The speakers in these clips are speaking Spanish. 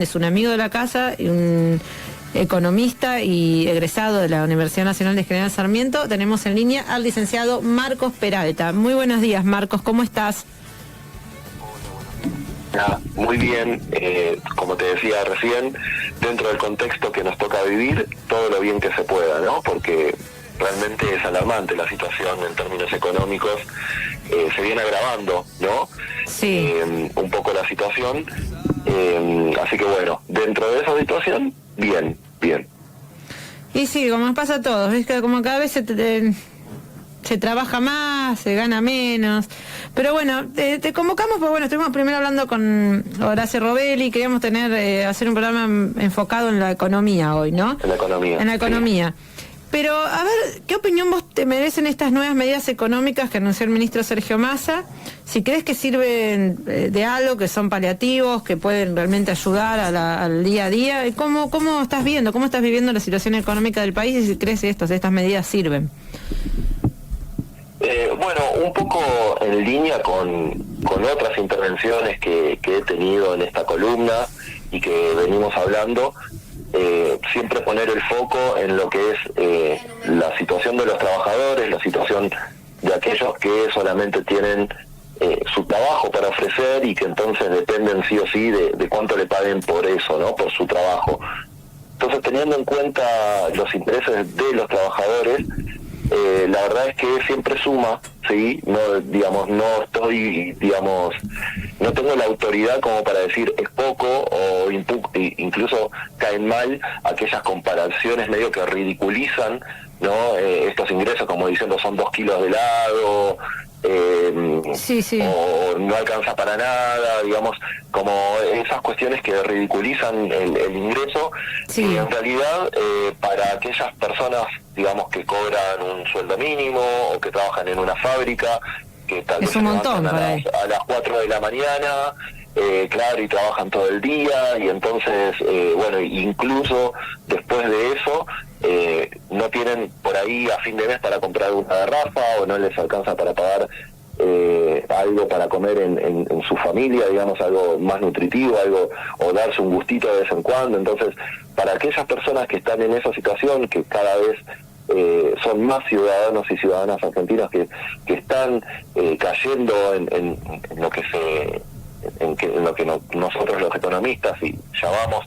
Es un amigo de la casa, y un economista y egresado de la Universidad Nacional de General Sarmiento. Tenemos en línea al licenciado Marcos Peralta. Muy buenos días, Marcos, ¿cómo estás? Muy bien, como te decía recién, dentro del contexto que nos toca vivir, todo lo bien que se pueda, ¿no? Porque realmente es alarmante la situación en términos económicos, se viene agravando, ¿no? Sí. Un poco la situación, así que bueno, dentro de esa situación, bien. Y sí, como nos pasa a todos, es que como cada vez se trabaja más, se gana menos. Pero bueno, te convocamos, pues bueno, estuvimos primero hablando con Horacio Robelli, queríamos hacer un programa enfocado en la economía hoy, ¿no? En la economía. En la economía. Sí. Pero, a ver, ¿qué opinión vos te merecen estas nuevas medidas económicas que anunció el ministro Sergio Massa? Si crees que sirven de algo, que son paliativos, que pueden realmente ayudar al día a día. ¿Cómo estás viendo, cómo estás viviendo la situación económica del país y si crees que estas medidas sirven? Bueno, un poco en línea con otras intervenciones que he tenido en esta columna y que venimos hablando, siempre poner el foco en lo que es la situación de los trabajadores, la situación de aquellos que solamente tienen su trabajo para ofrecer y que entonces dependen sí o sí de cuánto le paguen por eso, ¿no? Por su trabajo. Entonces, teniendo en cuenta los intereses de los trabajadores, la verdad es que siempre suma, sí, no tengo la autoridad como para decir es poco o incluso caen mal aquellas comparaciones medio que ridiculizan, ¿no? Estos ingresos, como diciendo son 2 kilos de helado, sí. o no alcanza para nada, digamos, como esas cuestiones que ridiculizan el ingreso, sí. Y en realidad para aquellas personas, digamos, que cobran un sueldo mínimo o que trabajan en una fábrica, que tal vez es un montón a las 4 de la mañana, claro, y trabajan todo el día, y entonces, bueno, incluso después de eso, no tienen por ahí a fin de mes para comprar una garrafa o no les alcanza para pagar algo para comer en su familia, digamos, algo más nutritivo, algo, o darse un gustito de vez en cuando. Entonces, para aquellas personas que están en esa situación, que cada vez son más ciudadanos y ciudadanas argentinos que están cayendo en lo que nosotros los economistas y llamamos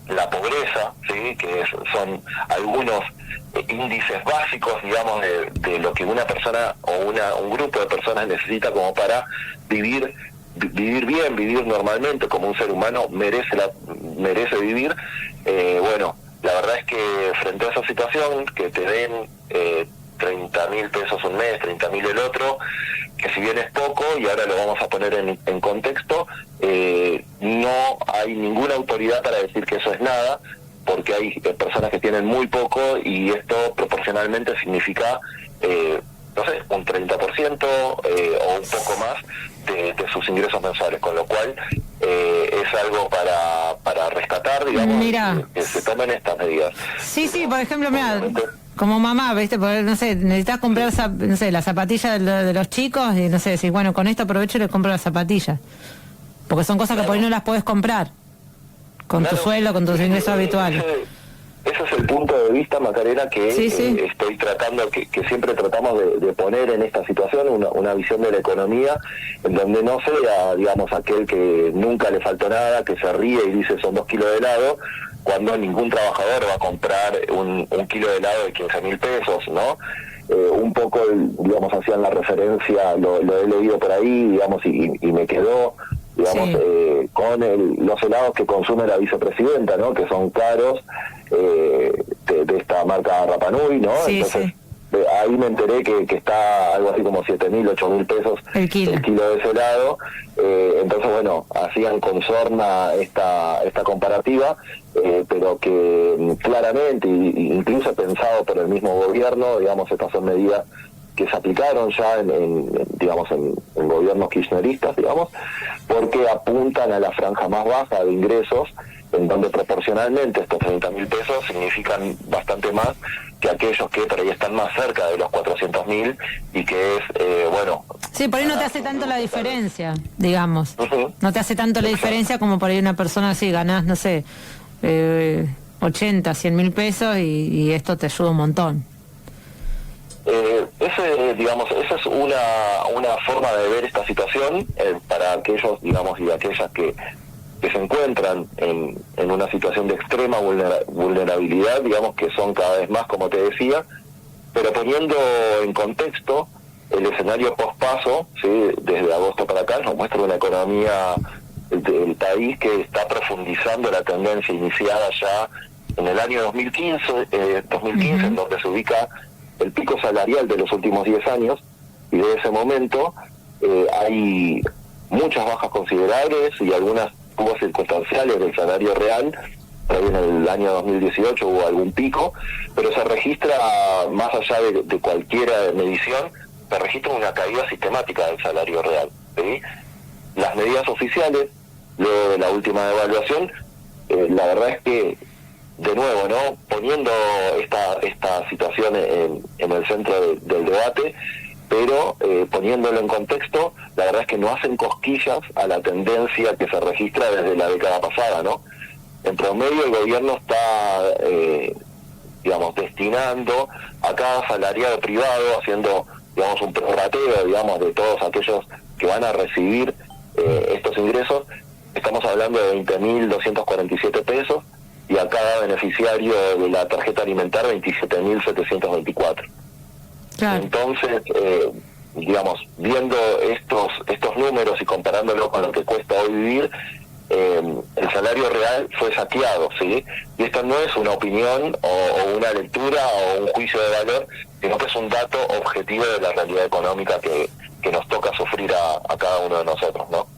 la pobreza, ¿sí? Que son algunos índices básicos, digamos, de lo que una persona o un grupo de personas necesita como para vivir bien, vivir normalmente, como un ser humano merece vivir. Bueno, la verdad es que frente a esa situación, que te den 30.000 pesos un mes, 30.000 el otro, que si bien es poco, y ahora lo vamos a poner en contexto, no hay ninguna autoridad para decir que eso es nada, porque hay personas que tienen muy poco y esto proporcionalmente significa, no sé, un 30% o un poco más de sus ingresos mensuales, con lo cual es algo para rescatar, digamos, que se tomen estas medidas. Sí, por ejemplo, mira, como mamá, ¿viste? Porque, no sé, necesitas comprar, no sé, la zapatilla de los chicos y, no sé, decir, bueno, con esto aprovecho y le compro las zapatillas. Porque son cosas que por ahí no las puedes comprar con tu sueldo, con tus ingresos habituales. Ese es el punto de vista, Macarena, que sí. estoy tratando, que siempre tratamos de poner en esta situación, una visión de la economía, en donde no sea, digamos, aquel que nunca le faltó nada, que se ríe y dice son 2 kilos de helado, cuando ningún trabajador va a comprar un kilo de helado de 15.000 pesos, ¿no? Un poco, digamos, hacían la referencia, lo he leído por ahí, digamos, y me quedó, digamos, sí. Con los helados que consume la vicepresidenta, ¿no? Que son caros, de esta marca Rapa Nui, ¿no? Sí, entonces, ahí me enteré que está algo así como 7.000, 8.000 pesos el kilo de ese helado. Entonces, bueno, hacían con sorna esta comparativa, pero que claramente, incluso pensado por el mismo gobierno, digamos, estas son medidas que se aplicaron ya en gobiernos kirchneristas, digamos, porque apuntan a la franja más baja de ingresos en donde proporcionalmente estos 30.000 pesos significan bastante más que aquellos que por ahí están más cerca de los 400.000 y que es, bueno... Sí, por ahí no te hace tanto la diferencia, digamos. Uh-huh. No te hace tanto la diferencia como por ahí una persona así, ganás, no sé, 80, 100.000 pesos y esto te ayuda un montón. Esa es una forma de ver esta situación para aquellos, digamos, y aquellas que se encuentran en una situación de extrema vulnerabilidad, digamos, que son cada vez más, como te decía, pero poniendo en contexto el escenario pospaso, ¿sí? Desde agosto para acá nos muestra una economía del país que está profundizando la tendencia iniciada ya en el año 2015, uh-huh. En donde se ubica el pico salarial de los últimos 10 años, y de ese momento hay muchas bajas considerables y algunas hubo circunstanciales del salario real. Ahí en el año 2018 hubo algún pico, pero se registra, más allá de cualquier medición, se registra una caída sistemática del salario real, ¿sí? Las medidas oficiales, luego de la última evaluación, la verdad es que, de nuevo, ¿no?, poniendo esta situación en el centro del debate, pero poniéndolo en contexto, la verdad es que no hacen cosquillas a la tendencia que se registra desde la década pasada, ¿no? En promedio el gobierno está, digamos, destinando a cada asalariado privado, haciendo, digamos, un prorrateo, digamos, de todos aquellos que van a recibir estos ingresos. Estamos hablando de 20.247 pesos, y a cada beneficiario de la tarjeta alimentar 27.724. Claro. Entonces, digamos, viendo estos números y comparándolo con lo que cuesta hoy vivir, el salario real fue saqueado, ¿sí? Y esto no es una opinión o una lectura o un juicio de valor, sino que es un dato objetivo de la realidad económica que nos toca sufrir a cada uno de nosotros, ¿no?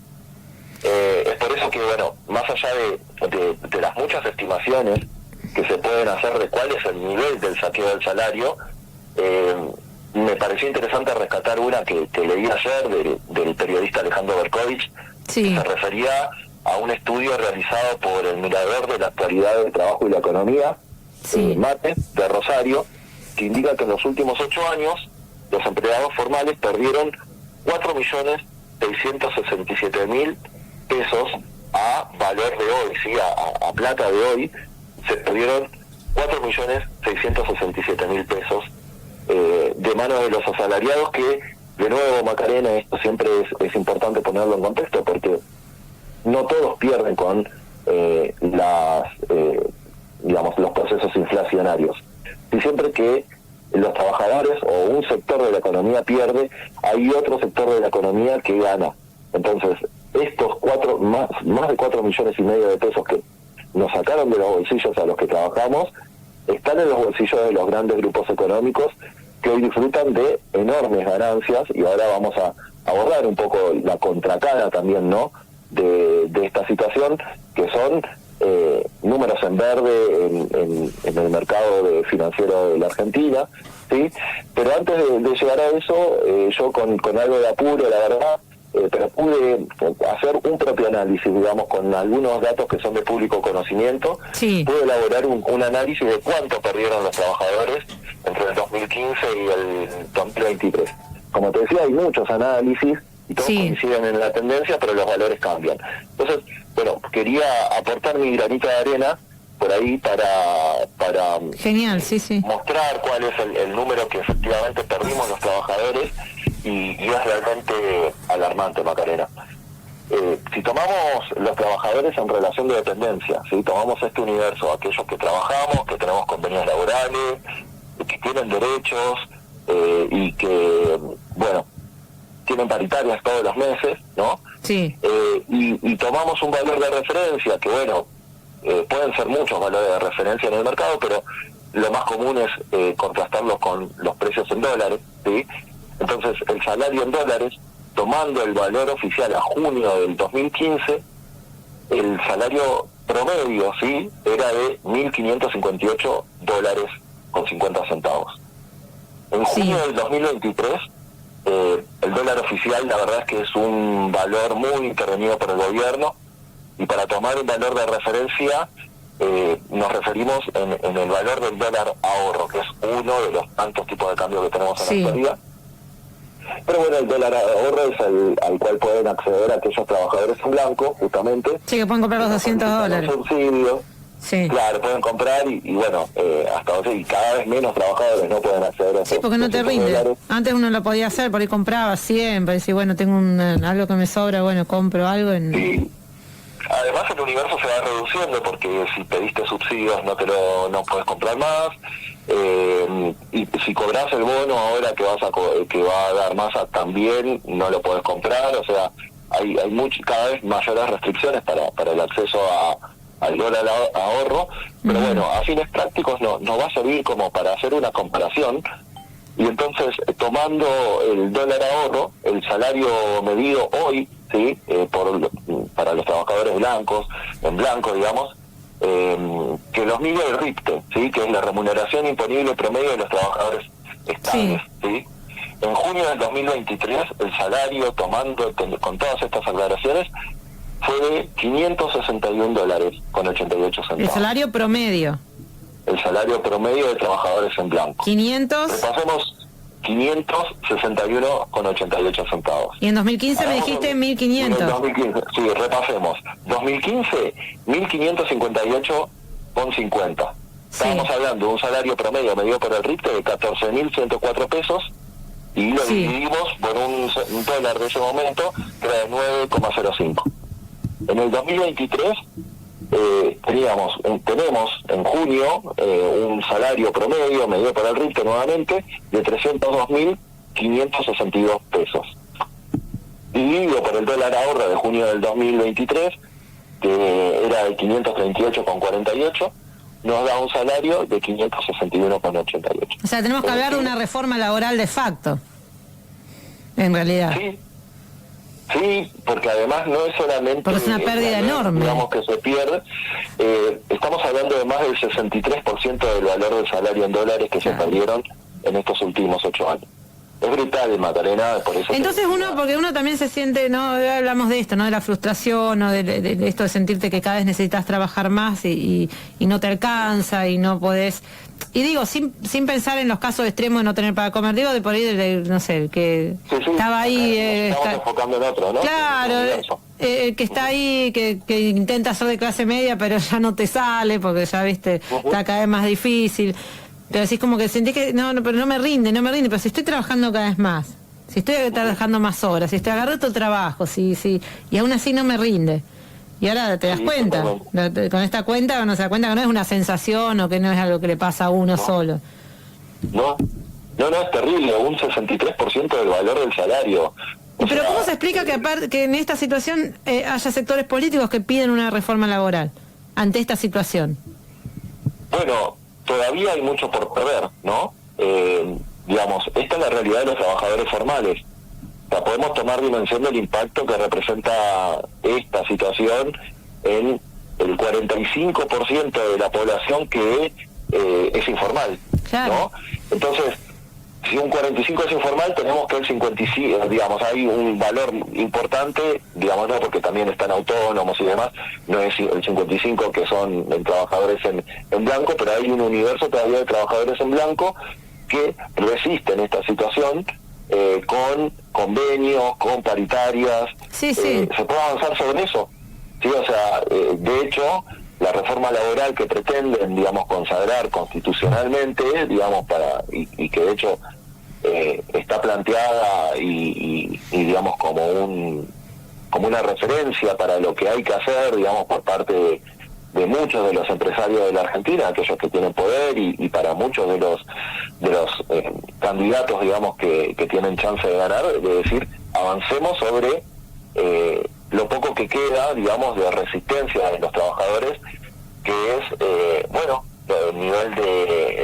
Es por eso que, bueno, más allá de las muchas estimaciones que se pueden hacer de cuál es el nivel del saqueo del salario, me pareció interesante rescatar una que leí ayer del periodista Alejandro Berkovich, sí, que se refería a un estudio realizado por el Mirador de la Actualidad del Trabajo y la Economía, sí, MATE, de Rosario, que indica que en los últimos 8 años los empleados formales perdieron 4.667.000 pesos a valor de hoy, ¿sí? A plata de hoy, se perdieron 4.667.000 pesos de manos de los asalariados, que, de nuevo, Macarena, esto siempre es importante ponerlo en contexto, porque no todos pierden con digamos, los procesos inflacionarios. Y siempre que los trabajadores o un sector de la economía pierde, hay otro sector de la economía que gana. Entonces, estos más de 4,5 millones de pesos que nos sacaron de los bolsillos a los que trabajamos, están en los bolsillos de los grandes grupos económicos que hoy disfrutan de enormes ganancias, y ahora vamos a abordar un poco la contracara también, ¿no?, de esta situación, que son números en verde en el mercado financiero de la Argentina, ¿sí? Pero antes de llegar a eso, yo con algo de apuro, la verdad, pero pude hacer un propio análisis, digamos, con algunos datos que son de público conocimiento. Sí. Pude elaborar un análisis de cuánto perdieron los trabajadores entre el 2015 y el 2023. Como te decía, hay muchos análisis y todos, sí, coinciden en la tendencia, pero los valores cambian. Entonces, bueno, quería aportar mi granito de arena por ahí para genial, sí, sí, mostrar cuál es el número que efectivamente perdimos los trabajadores, y es realmente alarmante, Macarena. Si tomamos los trabajadores en relación de dependencia, si tomamos este universo, aquellos que trabajamos, que tenemos convenios laborales, que tienen derechos y que, bueno, tienen paritarias todos los meses, ¿no? Sí. Y tomamos un valor de referencia, que, bueno, pueden ser muchos valores de referencia en el mercado, pero lo más común es contrastarlos con los precios en dólares, ¿sí? Entonces, el salario en dólares, tomando el valor oficial a junio del 2015, el salario promedio, ¿sí?, era de $1.558.50. En junio, sí, del 2023, el dólar oficial, la verdad es que es un valor muy intervenido por el gobierno, Y para tomar un valor de referencia, nos referimos en el valor del dólar ahorro, que es uno de los tantos tipos de cambio que tenemos en la actualidad. Pero bueno, el dólar ahorro es al cual pueden acceder aquellos trabajadores en blanco, justamente. Sí, que pueden comprar los $200. Subsidios. Sí. Claro, pueden comprar y bueno, hasta hoy y cada vez menos trabajadores no pueden acceder a esos. Sí, porque no te rinde. $200. Antes uno lo podía hacer, por ahí compraba siempre, decir, bueno, tengo algo que me sobra, bueno, compro algo. Sí. Además el universo se va reduciendo porque si pediste subsidios no puedes comprar más, y si cobras el bono ahora que que va a dar masa también no lo puedes comprar, o sea, hay cada vez mayores restricciones para el acceso al dólar ahorro, pero bueno, a fines prácticos nos va a servir como para hacer una comparación. Y entonces, tomando el dólar ahorro, el salario medido hoy, ¿sí? Para los trabajadores blancos, en blanco, digamos, que los mide el RIPTE, ¿sí? Que es la remuneración imponible promedio de los trabajadores estables, ¿sí? En junio del 2023, el salario, tomando con todas estas aclaraciones, fue de $561.88. El salario promedio. El salario promedio de trabajadores en blanco. 500. Repasemos 561,88 centavos. Y en 2015 me dijiste 1.500. En 2015, sí, repasemos. 2015, 1.558,50. Estábamos hablando de un salario promedio medido por el RIPTE de 14.104 pesos y lo dividimos por un dólar de ese momento que era de 9,05. En el 2023 tenemos en junio un salario promedio medido por el RIPTE nuevamente de 302.562 pesos. Dividido por el dólar ahorro de junio del 2023, que era de 538,48, nos da un salario de 561,88. O sea, tenemos que hablar de una reforma laboral de facto, en realidad. Sí, porque además no es solamente... Porque es una pérdida enorme. Digamos que se pierde. Estamos hablando de más del 63% del valor del salario en dólares que se perdieron en estos últimos 8 años. Es brutal, Macarena, por eso... Entonces porque uno también se siente, ¿no? Hablamos de esto, ¿no? De la frustración, ¿no? De esto de sentirte que cada vez necesitas trabajar más y no te alcanza y no podés... Y digo, sin pensar en los casos extremos de no tener para comer, digo, de por ahí, no sé, que estaba ahí... estamos enfocando en otro, ¿no? Claro, que está ahí, que intenta ser de clase media, pero ya no te sale, porque ya, viste, está cada vez más difícil. Pero así como que sentí que, pero no me rinde, pero si estoy trabajando cada vez más, si estoy trabajando más horas, si estoy agarrando otro trabajo, y aún así no me rinde. Y ahora te das cuenta, con esta cuenta uno se da cuenta que no es una sensación o que no es algo que le pasa a uno solo. No, es terrible, un 63% del valor del salario. Pero ¿cómo se explica que en esta situación haya sectores políticos que piden una reforma laboral ante esta situación? Bueno, todavía hay mucho por perder, ¿no? Digamos, esta es la realidad de los trabajadores formales. O sea, podemos tomar dimensión del impacto que representa esta situación en el 45% de la población que es informal, ¿no? Entonces, si un 45 es informal, tenemos que el 55, digamos, hay un valor importante, digamos, no porque también están autónomos y demás, no es el 55 que son trabajadores en blanco, pero hay un universo todavía de trabajadores en blanco que resisten esta situación con convenios, con paritarias. ¿Se puede avanzar sobre eso? Sí, o sea, de hecho, la reforma laboral que pretenden, digamos, consagrar constitucionalmente, digamos, y que de hecho está planteada y digamos como una referencia para lo que hay que hacer, digamos, por parte de muchos de los empresarios de la Argentina, aquellos que tienen poder y para muchos de los candidatos, digamos, que tienen chance de ganar, de decir, avancemos sobre lo poco que queda, digamos, de resistencia de los trabajadores, que es,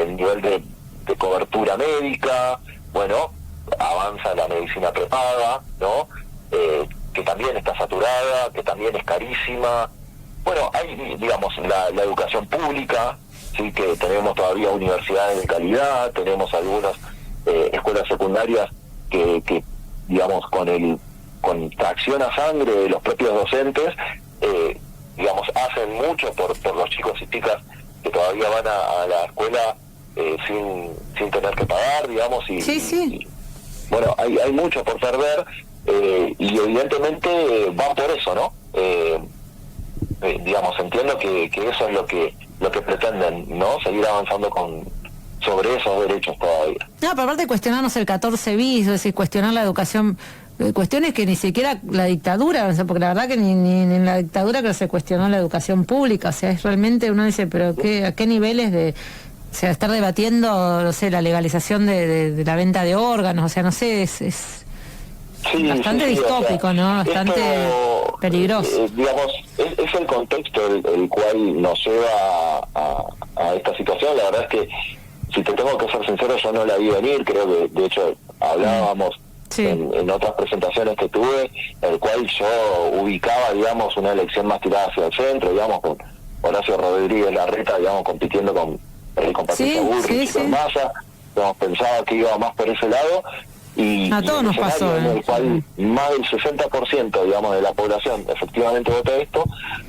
el nivel de cobertura médica, avanza la medicina prepaga, ¿no? Que también está saturada, que también es carísima. Hay, digamos, la educación pública, sí, que tenemos todavía universidades de calidad, tenemos algunas escuelas secundarias que digamos, con tracción a sangre de los propios docentes, digamos, hacen mucho por los chicos y chicas que todavía van a la escuela sin tener que pagar, digamos, y bueno, hay mucho por perder, y evidentemente van por eso, ¿no? Digamos, entiendo que eso es lo que pretenden, ¿no? Seguir avanzando sobre esos derechos todavía. No, pero aparte de cuestionarnos el 14 bis, es decir, cuestionar la educación, cuestiones que ni siquiera la dictadura, o sea, porque la verdad que ni en la dictadura creo que se cuestionó la educación pública, o sea, es realmente, uno dice, pero ¿a qué niveles de, o sea, estar debatiendo, no sé, la legalización de la venta de órganos, o sea, no sé, es bastante distópico, o sea, ¿no? Bastante peligroso. Digamos, es el contexto el cual nos lleva a esta situación. La verdad es que, si te tengo que ser sincero, yo no la vi venir. Creo que, de hecho, hablábamos en otras presentaciones que tuve, en el cual yo ubicaba, digamos, una elección más tirada hacia el centro, digamos, con Horacio Rodríguez Larreta, digamos, compitiendo con Patricia Bullrich y con Massa. Digamos, pensaba que iba más por ese lado. Y a todos nos pasó, en el cual más del 60%, digamos, de la población efectivamente votó esto,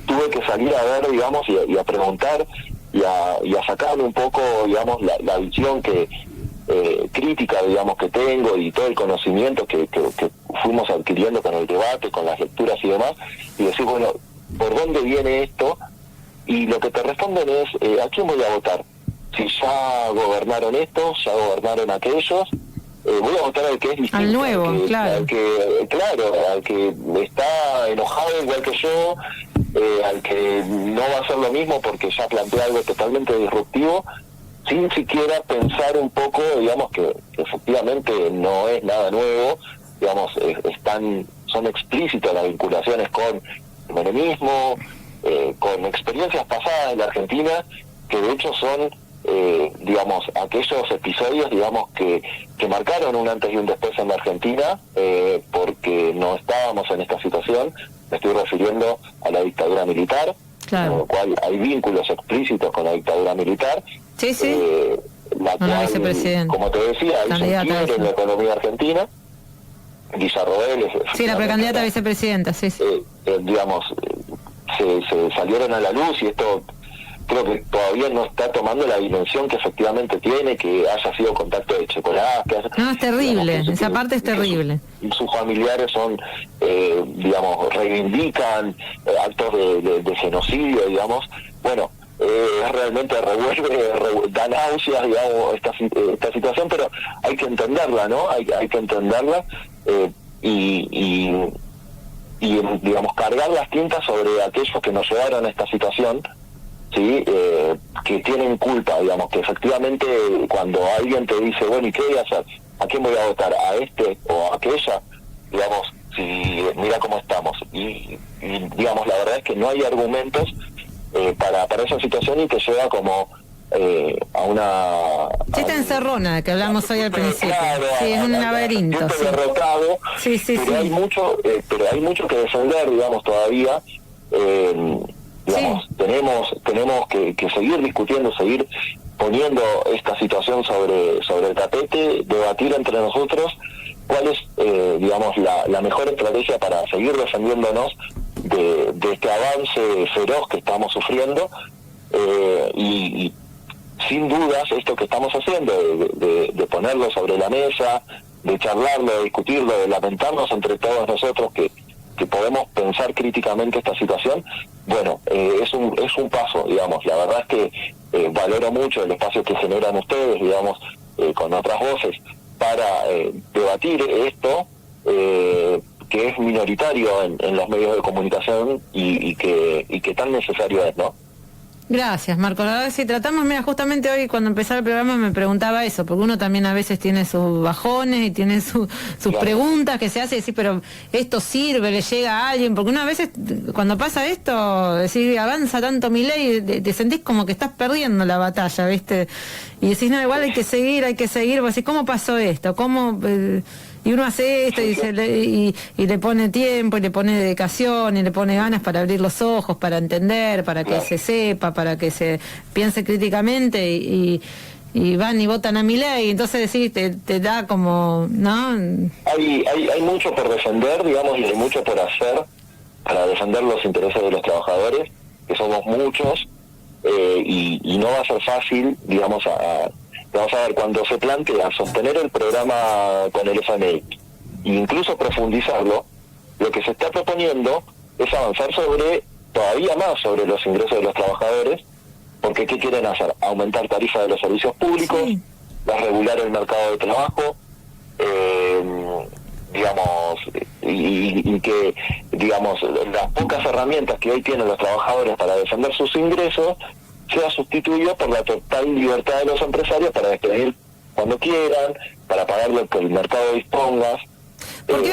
tuve que salir a ver, digamos, y a preguntar y a sacarle un poco, digamos, la visión crítica, digamos, que tengo, y todo el conocimiento que fuimos adquiriendo con el debate, con las lecturas y demás, y decir, bueno, ¿por dónde viene esto? Y lo que te responden es, ¿a quién voy a votar? Si ya gobernaron estos, ya gobernaron aquellos, voy a votar al que es distinto, al nuevo, al que está enojado igual que yo, al que no va a hacer lo mismo porque ya plantea algo totalmente disruptivo, sin siquiera pensar un poco, digamos, que efectivamente no es nada nuevo, digamos, son explícitas las vinculaciones con el menemismo, con experiencias pasadas en la Argentina, que de hecho son digamos, aquellos episodios, digamos, que marcaron un antes y un después en la Argentina, porque no estábamos en esta situación. Me estoy refiriendo a la dictadura militar, con lo cual hay vínculos explícitos con la dictadura militar, la cual, como te decía, hizo un quiebre en la economía argentina. Guilla Rodel, la precandidata a vicepresidenta, digamos, se salieron a la luz, y esto creo que todavía no está tomando la dimensión que efectivamente tiene, que haya sido contacto de chocolate. No, es terrible, digamos, esa parte es terrible. Sus familiares digamos, reivindican actos de genocidio, digamos. Bueno, realmente da náuseas, digamos, esta situación, pero hay que entenderla, ¿no? Hay que entenderla, y digamos, cargar las tintas sobre aquellos que nos llevaron a esta situación, ¿sí? Que tienen culpa, digamos, que efectivamente cuando alguien te dice, bueno, ¿y qué voy a hacer? ¿A quién voy a votar? ¿A este o a aquella? Digamos, mira cómo estamos. Y digamos, la verdad es que no hay argumentos para esa situación, y te lleva como a una... Esta encerrona que hablamos hoy al principio. Es un laberinto. Derrotado, pero hay mucho que defender, digamos, todavía. Digamos, tenemos que seguir discutiendo, seguir poniendo esta situación sobre el tapete, debatir entre nosotros cuál es, digamos, la mejor estrategia para seguir defendiéndonos de este avance feroz que estamos sufriendo, y sin dudas esto que estamos haciendo, de ponerlo sobre la mesa, de charlarlo, de discutirlo, de lamentarnos entre todos nosotros que podemos pensar críticamente esta situación, bueno, es un paso, digamos. La verdad es que valoro mucho el espacio que generan ustedes, digamos, con otras voces, para debatir esto, que es minoritario en los medios de comunicación, y que tan necesario es, ¿no? Gracias, Marco. La verdad, si tratamos, mira, justamente hoy cuando empezaba el programa me preguntaba eso, porque uno también a veces tiene sus bajones y tiene sus preguntas que se hace, decir, pero esto sirve, le llega a alguien, porque uno a veces cuando pasa esto, decir, avanza tanto Milei, te sentís como que estás perdiendo la batalla, ¿viste? Y decís, no, igual hay que seguir, vos decís, ¿cómo pasó esto? ¿Cómo...? Y uno hace esto y le pone tiempo, y le pone dedicación, y le pone ganas para abrir los ojos, para entender, para que se sepa, para que se piense críticamente, y van y votan a Milei. Entonces decís, te da como, ¿no? Hay mucho por defender, digamos, y hay mucho por hacer para defender los intereses de los trabajadores. que somos muchos, y no va a ser fácil, digamos, vamos a ver, cuando se plantea sostener el programa con el FMI e incluso profundizarlo, lo que se está proponiendo es avanzar todavía más sobre los ingresos de los trabajadores, porque ¿qué quieren hacer? Aumentar tarifas de los servicios públicos, sí, regular el mercado de trabajo, digamos, y que, digamos, las pocas herramientas que hoy tienen los trabajadores para defender sus ingresos sea sustituido por la total libertad de los empresarios para despedir cuando quieran, para pagar lo que el mercado disponga. Porque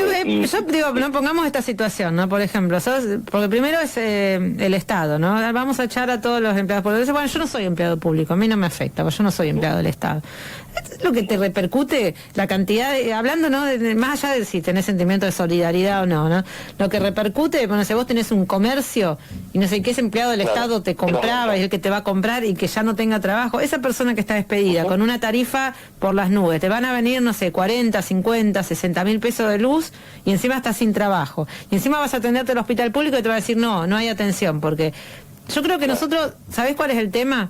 yo digo, no pongamos esta situación, ¿no? Por ejemplo, porque primero es el Estado, ¿no? Vamos a echar a todos los empleados públicos. Bueno, yo no soy empleado público, a mí no me afecta, porque yo no soy empleado del Estado. Es lo que te repercute, la cantidad, hablando, ¿no? Más allá de si tenés sentimiento de solidaridad o no, ¿no? Lo que repercute, bueno, si vos tenés un comercio y no sé qué, ese empleado del Estado te compraba y es el que te va a comprar y que ya no tenga trabajo, esa persona que está despedida con una tarifa por las nubes, te van a venir, no sé, 40, 50, 60 mil pesos de luz y encima estás sin trabajo. Y encima vas a atenderte al hospital público y te va a decir, no hay atención, porque yo creo que nosotros, ¿sabés cuál es el tema?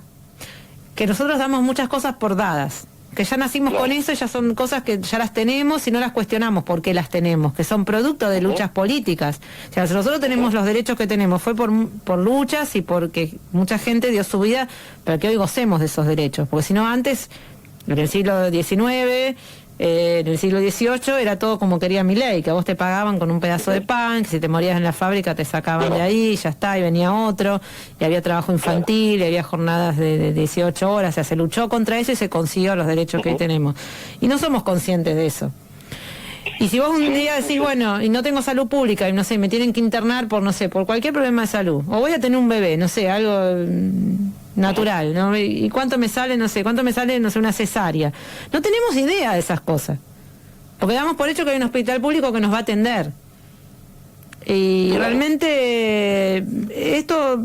Que nosotros damos muchas cosas por dadas. Que ya nacimos con eso, ya son cosas que ya las tenemos y no las cuestionamos por qué las tenemos, que son producto de luchas políticas. O sea, si nosotros tenemos los derechos que tenemos, fue por luchas y porque mucha gente dio su vida para que hoy gocemos de esos derechos. Porque si no, antes, en el siglo XIX, en el siglo XVIII, era todo como quería Milei, que a vos te pagaban con un pedazo de pan, que si te morías en la fábrica te sacaban de ahí, y ya está, y venía otro, y había trabajo infantil, y había jornadas de 18 horas, o sea, se luchó contra eso y se consiguió los derechos que hoy tenemos. Y no somos conscientes de eso. Y si vos un día decís, bueno, y no tengo salud pública, y no sé, me tienen que internar por, no sé, por cualquier problema de salud, o voy a tener un bebé, no sé, algo natural, ¿no? ¿Y cuánto me sale, no sé, una cesárea? No tenemos idea de esas cosas. Porque damos por hecho que hay un hospital público que nos va a atender. Y realmente esto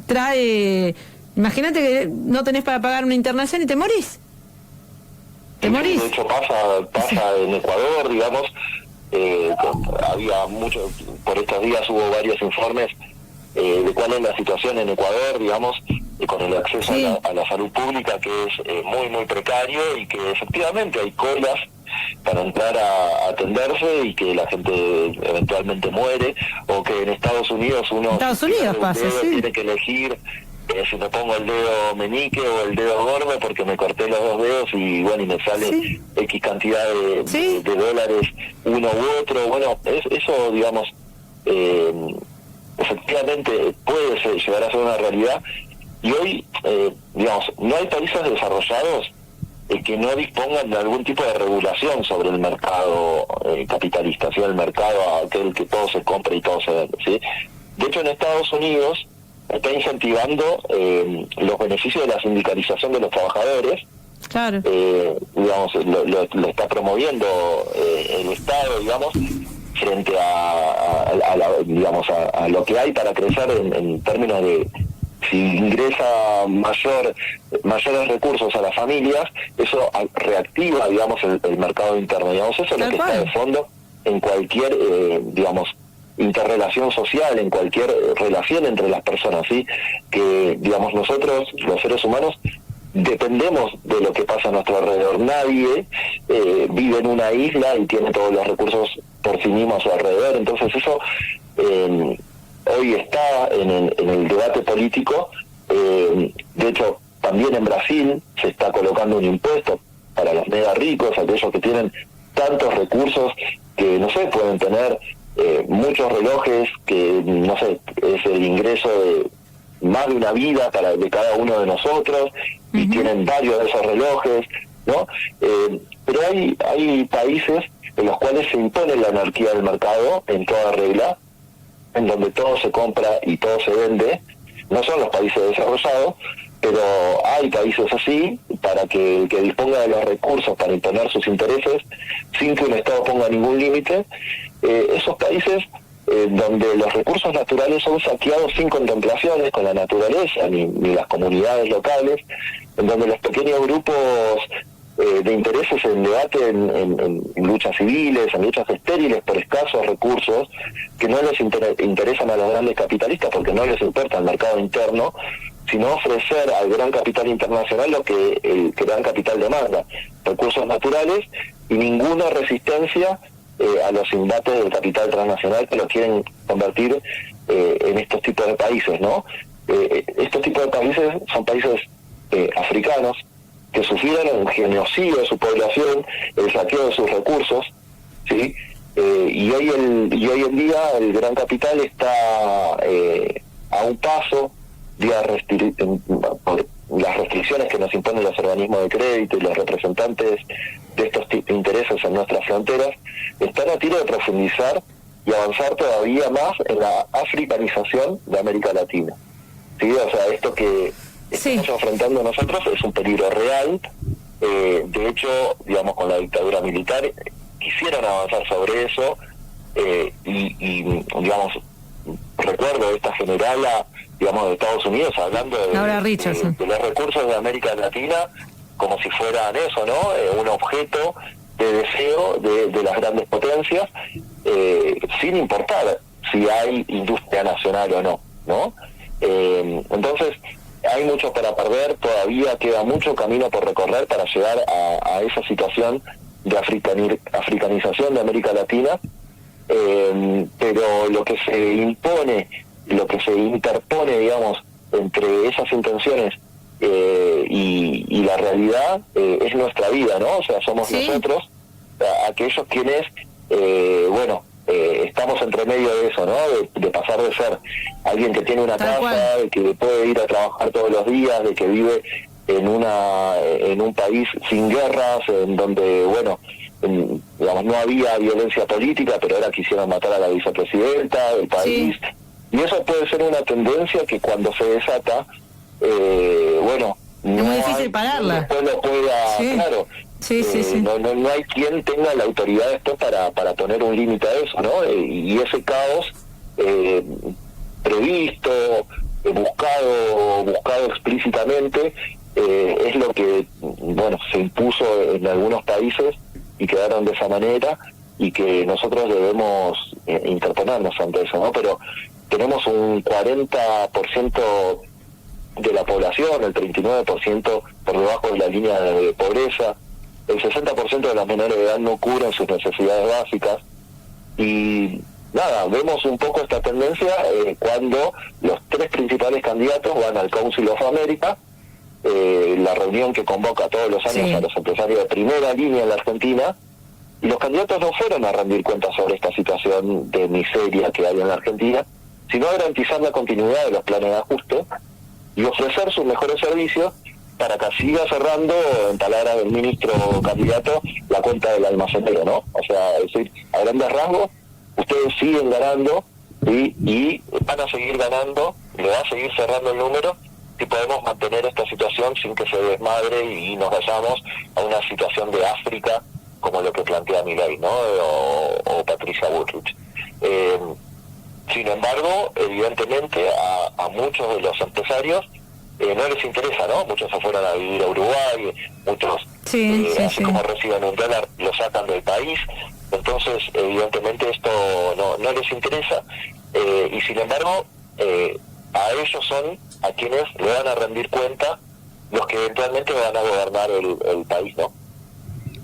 trae... Imagínate que no tenés para pagar una internación y te morís. ¿Te morís? De hecho pasa en Ecuador, digamos, había mucho, por estos días hubo varios informes de cuál es la situación en Ecuador, digamos, con el acceso a la salud pública, que es muy, muy precario y que efectivamente hay colas para entrar a atenderse y que la gente eventualmente muere, o que en Estados Unidos tiene que elegir si me pongo el dedo meñique o el dedo gordo porque me corté los dos dedos y bueno, y me sale X cantidad de dólares uno u otro. Bueno, eso, digamos, efectivamente puede llegar a ser una realidad. Y hoy, digamos, no hay países desarrollados que no dispongan de algún tipo de regulación sobre el mercado capitalista, ¿sí? El mercado aquel que todo se compra y todo se vende, ¿sí? De hecho, en Estados Unidos está incentivando los beneficios de la sindicalización de los trabajadores. Claro. Digamos, lo está promoviendo el Estado, digamos, frente a lo que hay para crecer en términos de si ingresa mayores recursos a las familias, eso reactiva, digamos, el mercado interno. Digamos, eso es lo que está de fondo en cualquier, digamos, interrelación social, en cualquier relación entre las personas, ¿sí? Que, digamos, nosotros, los seres humanos, dependemos de lo que pasa a nuestro alrededor. Nadie vive en una isla y tiene todos los recursos por sí mismo a su alrededor. Entonces eso hoy está en el debate político. De hecho, también en Brasil se está colocando un impuesto para los mega ricos, aquellos que tienen tantos recursos que, no sé, pueden tener muchos relojes, que, no sé, es el ingreso de más de una vida de cada uno de nosotros, y tienen varios de esos relojes, ¿no? Pero hay países en los cuales se impone la anarquía del mercado en toda regla, en donde todo se compra y todo se vende. No son los países desarrollados, pero hay países así, para que el que disponga de los recursos para imponer sus intereses sin que un Estado ponga ningún límite. Esos países donde los recursos naturales son saqueados sin contemplaciones con la naturaleza ni las comunidades locales, en donde los pequeños grupos de intereses en debate en luchas civiles, en luchas estériles por escasos recursos que no les interesan a los grandes capitalistas porque no les importa el mercado interno, sino ofrecer al gran capital internacional lo que el gran capital demanda, recursos naturales y ninguna resistencia a los embates del capital transnacional que lo quieren convertir en estos tipos de países, ¿no? Estos tipos de países son países africanos que sufrieron un genocidio de su población, el saqueo de sus recursos, ¿sí? Y hoy en día el gran capital está a un paso de por las restricciones que nos imponen los organismos de crédito y los representantes de estos intereses en nuestras fronteras, están a tiro de profundizar y avanzar todavía más en la africanización de América Latina. ¿Sí? O sea, esto que estamos enfrentando nosotros es un peligro real. De hecho, digamos, con la dictadura militar quisieron avanzar sobre eso y digamos, recuerdo esta generala, digamos, de Estados Unidos hablando de los recursos de América Latina como si fueran eso, ¿no? Un objeto de deseo de las grandes potencias, sin importar si hay industria nacional o no, ¿no? Entonces, hay mucho para perder, todavía queda mucho camino por recorrer para llegar a esa situación de africanización de América Latina, pero lo que se impone, lo que se interpone, digamos, entre esas intenciones y la realidad es nuestra vida, ¿no? O sea, somos nosotros, aquellos quienes, estamos entre medio de eso, ¿no? De pasar de ser alguien que tiene una casa, de que puede ir a trabajar todos los días, de que vive en un país sin guerras, en donde, digamos, no había violencia política, pero ahora quisieron matar a la vicepresidenta del país. Sí. Y eso puede ser una tendencia que cuando se desata, es muy difícil pararla. Después lo pueda, claro. Sí. No hay quien tenga la autoridad después para poner un límite a eso, ¿no? Y ese caos previsto, buscado explícitamente, es lo que, se impuso en algunos países y quedaron de esa manera, y que nosotros debemos interponernos ante eso, ¿no? Pero tenemos un 40% de la población, el 39% por debajo de la línea de pobreza, el 60% de las menores de edad no cubren sus necesidades básicas, y vemos un poco esta tendencia cuando los tres principales candidatos van al Council of America, la reunión que convoca todos los años a los empresarios de primera línea en la Argentina, y los candidatos no fueron a rendir cuentas sobre esta situación de miseria que hay en la Argentina, sino a garantizar la continuidad de los planes de ajuste y ofrecer sus mejores servicios para que siga cerrando, en palabras del ministro candidato, la cuenta del almacenero, ¿no? O sea, es decir, a grandes rasgos, ustedes siguen ganando y van a seguir ganando, le va a seguir cerrando el número si podemos mantener esta situación sin que se desmadre y nos vayamos a una situación de África como lo que plantea Milei, ¿no? O Patricia Bullrich. Sin embargo, evidentemente a muchos de los empresarios no les interesa, ¿no? Muchos se fueron a vivir a Uruguay, muchos, así como reciben un dólar, lo sacan del país. Entonces, evidentemente esto no les interesa, y sin embargo, a ellos son a quienes le van a rendir cuenta los que eventualmente van a gobernar el país, ¿no?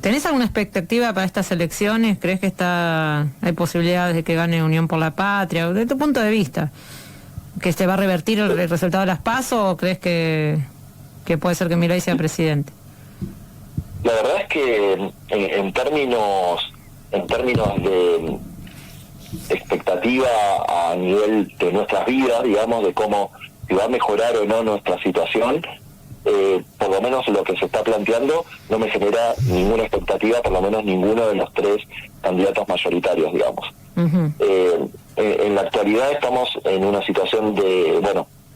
¿Tenés alguna expectativa para estas elecciones? ¿Crees que hay posibilidades de que gane Unión por la Patria? ¿De tu punto de vista? ¿Que se va a revertir el resultado de las PASO o crees que puede ser que Milei sea presidente? La verdad es que en términos de expectativa a nivel de nuestras vidas, digamos, de cómo si va a mejorar o no nuestra situación, por lo menos lo que se está planteando no me genera ninguna expectativa, por lo menos ninguno de los tres candidatos mayoritarios, digamos. Uh-huh. En la actualidad estamos en una situación de,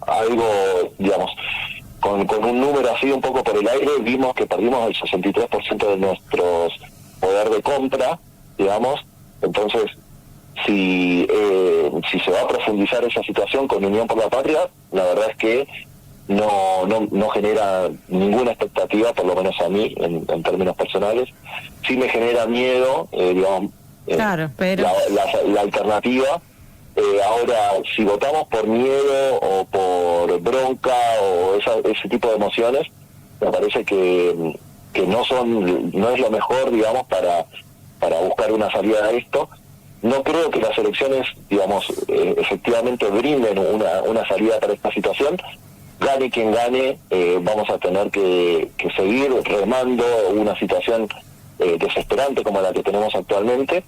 algo, digamos, con un número así un poco por el aire, vimos que perdimos el 63% de nuestro poder de compra, digamos. Entonces, si se va a profundizar esa situación con Unión por la Patria, la verdad es que no genera ninguna expectativa, por lo menos a mí, en términos personales. Sí me genera miedo, digamos, claro, pero la alternativa. Ahora, si votamos por miedo o por bronca o ese tipo de emociones, me parece que no es lo mejor, digamos, para buscar una salida a esto. No creo que las elecciones, digamos, efectivamente brinden una salida para esta situación. Gane quien gane, vamos a tener que seguir remando una situación desesperante como la que tenemos actualmente,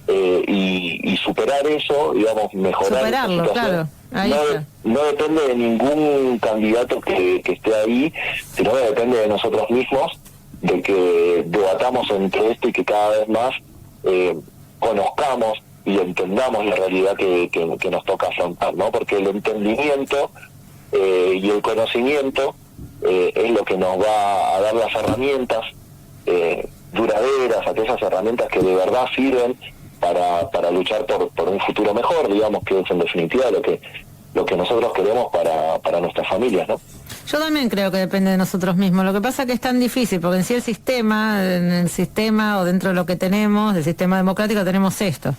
y superar eso, digamos, mejorar esa situación. Claro. No depende de ningún candidato que esté ahí, sino que depende de nosotros mismos, de que debatamos entre esto y que cada vez más conozcamos y entendamos la realidad que nos toca afrontar, ¿no? Porque el entendimiento y el conocimiento es lo que nos va a dar las herramientas duraderas, aquellas herramientas que de verdad sirven para luchar por un futuro mejor, digamos, que es en definitiva lo que nosotros queremos para nuestras familias, ¿no? Yo también creo que depende de nosotros mismos. Lo que pasa es que es tan difícil, porque en sí en el sistema o dentro de lo que tenemos, del sistema democrático, tenemos esto.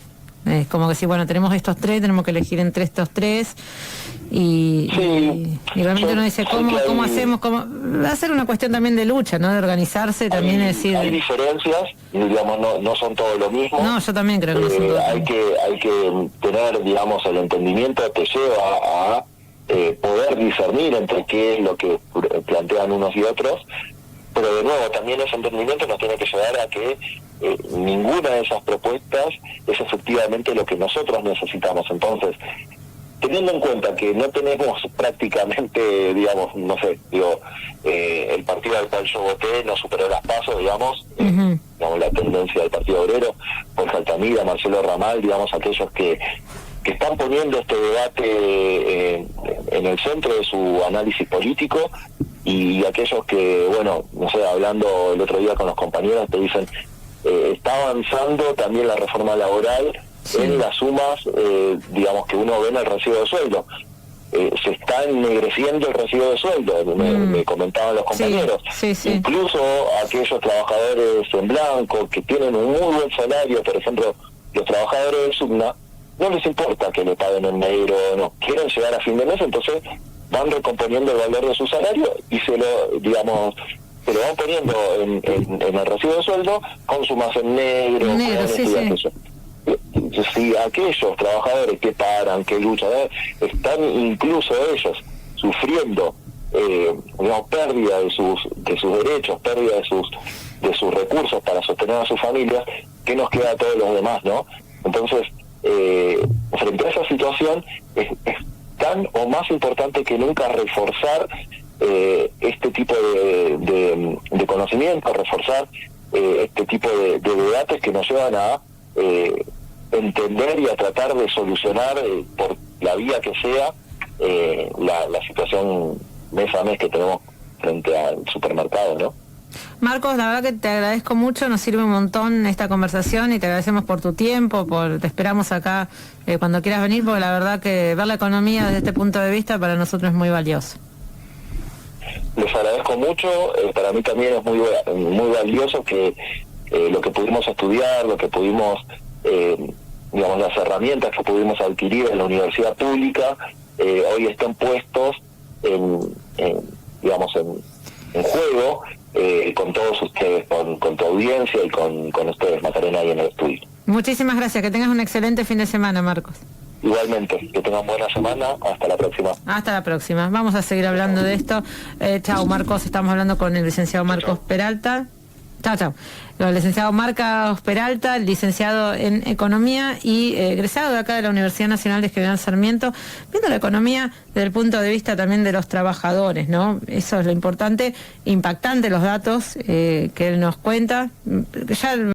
Es como que si, bueno, tenemos estos tres, tenemos que elegir entre estos tres, y realmente uno dice, ¿cómo hacemos? Va a ser una cuestión también de lucha, ¿no? De organizarse, también es decir... Hay diferencias, digamos, no son todo lo mismo. No, yo también creo que no son todo lo mismo. Hay que tener, digamos, el entendimiento te lleva a poder discernir entre qué es lo que plantean unos y otros, pero de nuevo, también ese entendimiento nos tiene que llevar a que ninguna de esas propuestas es efectivamente lo que nosotros necesitamos. Entonces, teniendo en cuenta que no tenemos prácticamente, digamos, no sé, el partido al cual yo voté no superó las PASO, digamos, digamos, la tendencia del Partido Obrero, Jorge Altamira, Marcelo Ramal, digamos, aquellos que están poniendo este debate en el centro de su análisis político, y aquellos que, bueno, no sé, hablando el otro día con los compañeros, te dicen, está avanzando también la reforma laboral en las sumas, digamos, que uno ve en el recibo de sueldo. Se está ennegreciendo el recibo de sueldo, me comentaban los compañeros. Incluso aquellos trabajadores en blanco que tienen un muy buen salario, por ejemplo, los trabajadores del SUBNA, no les importa que le paguen en negro, no, quieren llegar a fin de mes, entonces van recomponiendo el valor de su salario y se lo van poniendo en el recibo de sueldo con sumas en negro, Si aquellos trabajadores que paran, que luchan, están incluso ellos sufriendo pérdida de sus derechos, pérdida de sus recursos para sostener a sus familias, ¿qué nos queda a todos los demás, no? Entonces, frente a esa situación es tan o más importante que nunca reforzar este tipo de conocimiento, reforzar este tipo de debates que nos llevan a entender y a tratar de solucionar por la vía que sea la situación mes a mes que tenemos frente al supermercado, ¿no? Marcos, la verdad que te agradezco mucho, nos sirve un montón esta conversación y te agradecemos por tu tiempo, te esperamos acá cuando quieras venir, porque la verdad que ver la economía desde este punto de vista para nosotros es muy valioso. Les agradezco mucho, para mí también es muy valioso que lo que pudimos estudiar, lo que pudimos, digamos, las herramientas que pudimos adquirir en la universidad pública, hoy estén puestos en juego, con todos ustedes, con tu audiencia y con ustedes, Macarena, ahí en el estudio. Muchísimas gracias, que tengas un excelente fin de semana, Marcos. Igualmente, que tengan buena semana, hasta la próxima. Hasta la próxima, vamos a seguir hablando de esto. Chao, Marcos, estamos hablando con el licenciado Marcos Peralta. Chao. El licenciado Marcos Peralta, licenciado en Economía y egresado de acá de la Universidad Nacional de General Sarmiento, viendo la economía desde el punto de vista también de los trabajadores, ¿no? Eso es lo importante, impactante los datos que él nos cuenta. Ya